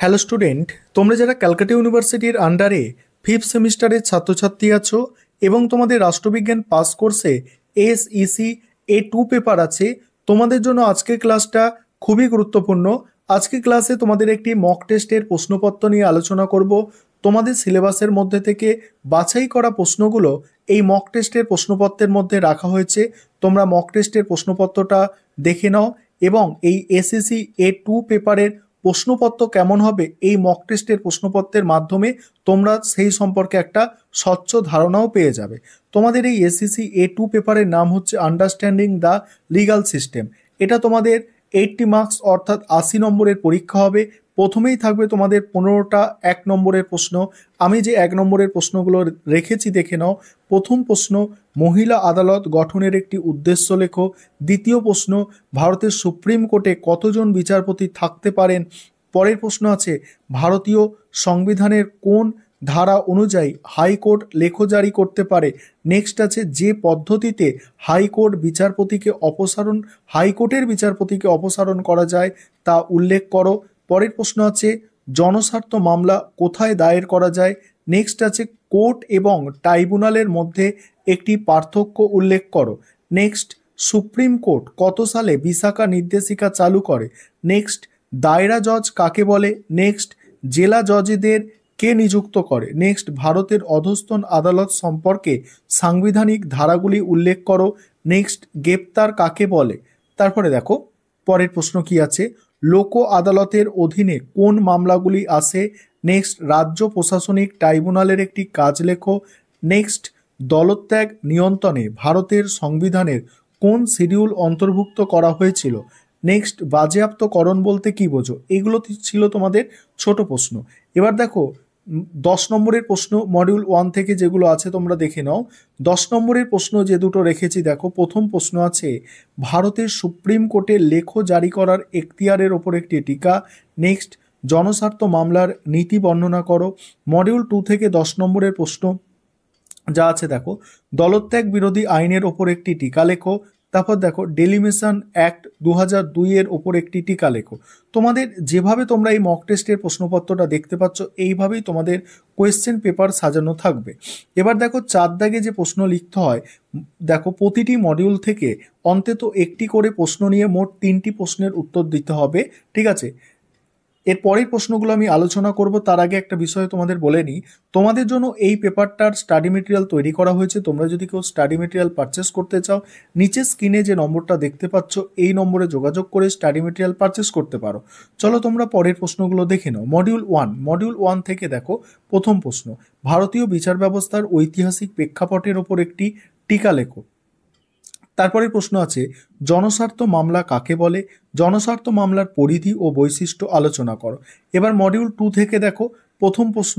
Hello student, তোমরা যারা ক্যালকাটা ইউনিভার্সিটির আন্ডারে ফিফথ সেমিস্টারের ছাত্রছাত্রী আছো এবং তোমাদের রাষ্ট্রবিজ্ঞান পাস কোর্সে এসইসি A2 পেপার আছে, তোমাদের জন্য আজকের ক্লাসটা খুবই গুরুত্বপূর্ণ। আজকের ক্লাসে তোমাদের একটি মক টেস্টের প্রশ্নপত্র নিয়ে আলোচনা করব। তোমাদের সিলেবাসের মধ্যে থেকে বাছাই করা প্রশ্নগুলো এই মক টেস্টের প্রশ্নপত্রের মধ্যে রাখা হয়েছে। তোমরা মক টেস্টের প্রশ্নপত্রটা দেখে নাও এবং এই এসএসসি A2 পেপারের প্রশ্নপত্র কেমন হবে এই মক টেস্টের প্রশ্নপত্রের মাধ্যমে তোমরা সেই সম্পর্কে একটা স্বচ্ছ ধারণাও পেয়ে যাবে। তোমাদের এই এসএসসি A2 পেপারের নাম হচ্ছে আন্ডারস্ট্যান্ডিং দ্য লিগাল সিস্টেম। এটা তোমাদের 80 মার্কস অর্থাৎ 80 নম্বরের পরীক্ষা হবে। প্রথমেই থাকবে তোমাদের 15টা 1 নম্বরের প্রশ্ন। আমি যে 1 নম্বরের প্রশ্নগুলো রেখেছি দেখে নাও। প্রথম প্রশ্ন, মহিলা আদালত গঠনের একটি উদ্দেশ্য লেখো। দ্বিতীয় প্রশ্ন, ভারতের সুপ্রিম কোর্টে কতজন বিচারপতি থাকতে পারেন। পরের প্রশ্ন আছে, ভারতীয় সংবিধানের কোন ধারা অনুযায়ী হাইকোর্ট লেখ জারি করতে পারে। নেক্সট আছে, যে পদ্ধতিতে হাইকোর্টের বিচারপতিকে অপসারণ করা যায় তা উল্লেখ করো। পরের প্রশ্ন আছে, জনস্বার্থ মামলা কোথায় দায়ের করা যায়। নেক্সট আছে, কোর্ট এবং ট্রাইব্যুনালের মধ্যে একটি পার্থক্য উল্লেখ করো। নেক্সট, সুপ্রিম কোর্ট কত সালে বিসাকা নির্দেশিকা চালু করে। নেক্সট, দায়রা জজ কাকে বলে। নেক্সট, জেলা জজদের কে নিযুক্ত করে। নেক্সট, ভারতের অধস্তন আদালত সম্পর্কে সাংবিধানিক ধারাগুলি উল্লেখ করো। নেক্সট, গ্রেপ্তার কাকে বলে। তারপরে দেখো পরের প্রশ্ন কি আছে, লোক আদালতের অধীনে কোন মামলাগুলি আসে। নেক্সট, রাজ্য প্রশাসনিক ট্রাইব্যুনালের একটি কাজ লেখো। নেক্সট, দলত্যাগ নিয়ন্ত্রণে ভারতের সংবিধানের কোন শিডিউল অন্তর্ভুক্ত করা হয়েছিল। নেক্সট, বাজেয়াপ্তকরণ বলতে কি বোঝো। এগুলো ছিল তোমাদের ছোট প্রশ্ন। এবার দেখো 10 নম্বরের প্রশ্ন মডিউল 1 থেকে যেগুলো আছে তোমরা দেখে নাও। 10 নম্বরের প্রশ্ন যে দুটো রেখেছি দেখো। প্রথম প্রশ্ন আছে, ভারতের সুপ্রিম কোর্টে লেখ জারি করার এখতিয়ারের ওপর একটি টিকা। নেক্সট, জনস্বার্থ মামলার নীতি বর্ণনা করো। মডিউল 2 থেকে 10 নম্বরের প্রশ্ন যা আছে দেখো, দলত্যাগ বিরোধী আইনের ওপর একটি টিকা লেখো। তারপর দেখো, ডেলিমিশন অ্যাক্ট 2002 এর ওপর একটি টিকা লেখো। তোমাদের যেভাবে তোমরা এই মক টেস্টের প্রশ্নপত্রটা দেখতে পাচ্ছ এইভাবেই তোমাদের কোয়েশ্চেন পেপার সাজানো থাকবে। এবার দেখো 4 দাগে যে প্রশ্ন লিখতে হয়, দেখো প্রতিটি মডিউল থেকে অন্তত একটি করে প্রশ্ন নিয়ে মোট 3টি প্রশ্নের উত্তর দিতে হবে। ঠিক আছে, এর পরের প্রশ্নগুলো আমি আলোচনা করব। তার আগে একটা বিষয় তোমাদের বলে নিই, তোমাদের জন্য এই পেপারটার স্টাডি মেটেরিয়াল তৈরি করা হয়েছে। তোমরা যদি কেউ স্টাডি মেটেরিয়াল পারচেস করতে চাও, নিচে স্ক্রিনে যে নম্বরটা দেখতে পাচ্ছ এই নম্বরে যোগাযোগ করে স্টাডি মেটেরিয়াল পারচেস করতে পারো। চলো তোমরা পরের প্রশ্নগুলো দেখে নাও। মডিউল 1 থেকে দেখো প্রথম প্রশ্ন, ভারতীয় বিচার ব্যবস্থার ঐতিহাসিক প্রেক্ষাপটের ওপর একটি টিকা লেখো। তারপরে প্রশ্ন আছে, জনস্বার্থ মামলা কাকে বলে। জনস্বার্থ মামলার পরিধি ও বৈশিষ্ট্য আলোচনা করো। এবার মডিউল 2 থেকে দেখো প্রথম প্রশ্ন,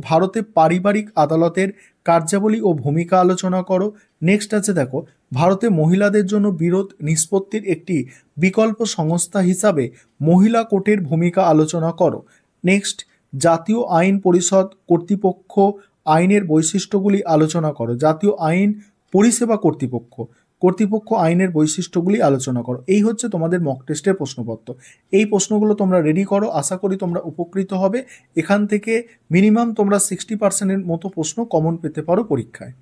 ভারতে পারিবারিক আদালতের কার্যাবলী ও ভূমিকা আলোচনা করো। নেক্সট আছে দেখো, ভারতে মহিলাদের জন্য বিরোধ নিষ্পত্তির একটি বিকল্প সংস্থা হিসাবে মহিলা কোর্টের ভূমিকা আলোচনা করো। নেক্সট, জাতীয় আইন পরিষদ কর্তৃপক্ষ আইনের বৈশিষ্ট্যগুলি আলোচনা করো। জাতীয় আইন পরিষেবা কর্তৃপক্ষ আইনের বৈশিষ্ট্যগুলি আলোচনা করো। এই হচ্ছে তোমাদের মক টেস্টের প্রশ্নপত্র। এই প্রশ্নগুলো তোমরা রেডি করো, আশা করি তোমরা উপকৃত হবে। এখান থেকে মিনিমাম তোমরা 60% মতো প্রশ্ন কমন পেতে পারো পরীক্ষায়।